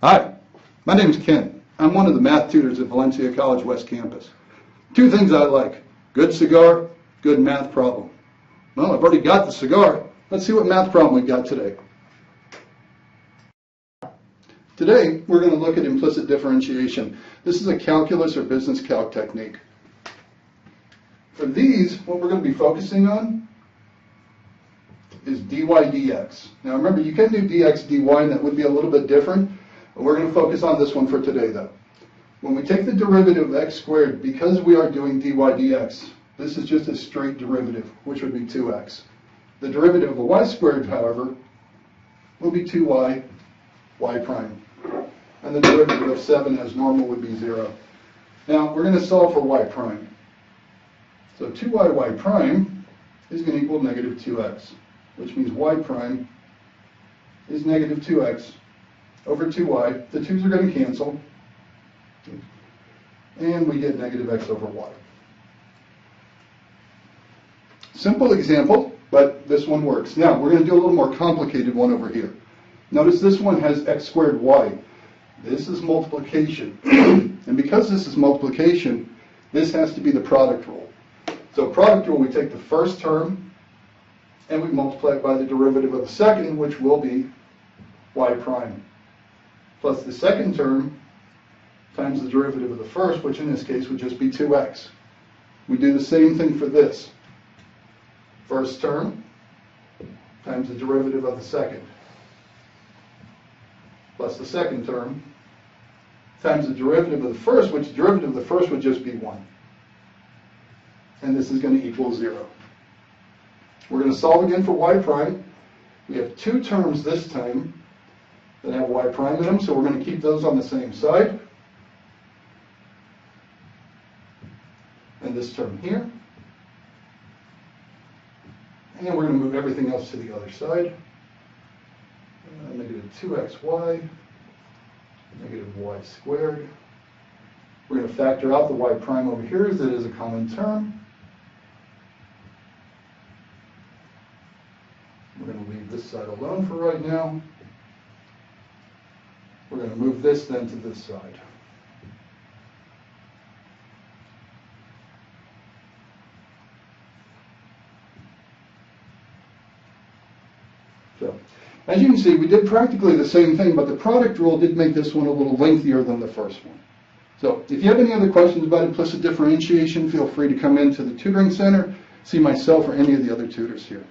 Hi, my name is Ken. I'm one of the math tutors at Valencia College West Campus. Two things I like: good cigar, good math problem. Well, I've already got the cigar. Let's see what math problem we've got today. Today, we're going to look at implicit differentiation. This is a calculus or business calc technique. For these, what we're going to be focusing on is dy dx. Now remember, you can do dx dy, and that would be a little bit different. But we're going to focus on this one for today, though. When we take the derivative of x squared, because we are doing dy dx, this is just a straight derivative, which would be 2x. The derivative of the y squared, however, will be 2y, y prime. And the derivative of 7 as normal would be 0. Now, we're going to solve for y prime. So 2y, y prime is going to equal negative 2x, which means y prime is negative 2x over 2y. The 2's are going to cancel, and we get negative x over y. Simple example, but this one works. Now, we're going to do a little more complicated one over here. Notice this one has x squared y. This is multiplication. And because this is multiplication, this has to be the product rule. So product rule, we take the first term, and we multiply it by the derivative of the second, which will be y prime, plus the second term times the derivative of the first, which in this case would just be 2x. We do the same thing for this. First term times the derivative of the second, plus the second term times the derivative of the first, which the derivative of the first would just be 1. And this is going to equal 0. We're going to solve again for y prime. We have two terms this time that have y prime in them, so we're going to keep those on the same side. And this term here. And then we're going to move everything else to the other side. Negative 2xy, negative y squared. We're going to factor out the y prime over here as it is a common term. We're going to leave this side alone for right now. We're going to move this then to this side. So, as you can see, we did practically the same thing, but the product rule did make this one a little lengthier than the first one. So, if you have any other questions about implicit differentiation, feel free to come into the tutoring center, see myself or any of the other tutors here.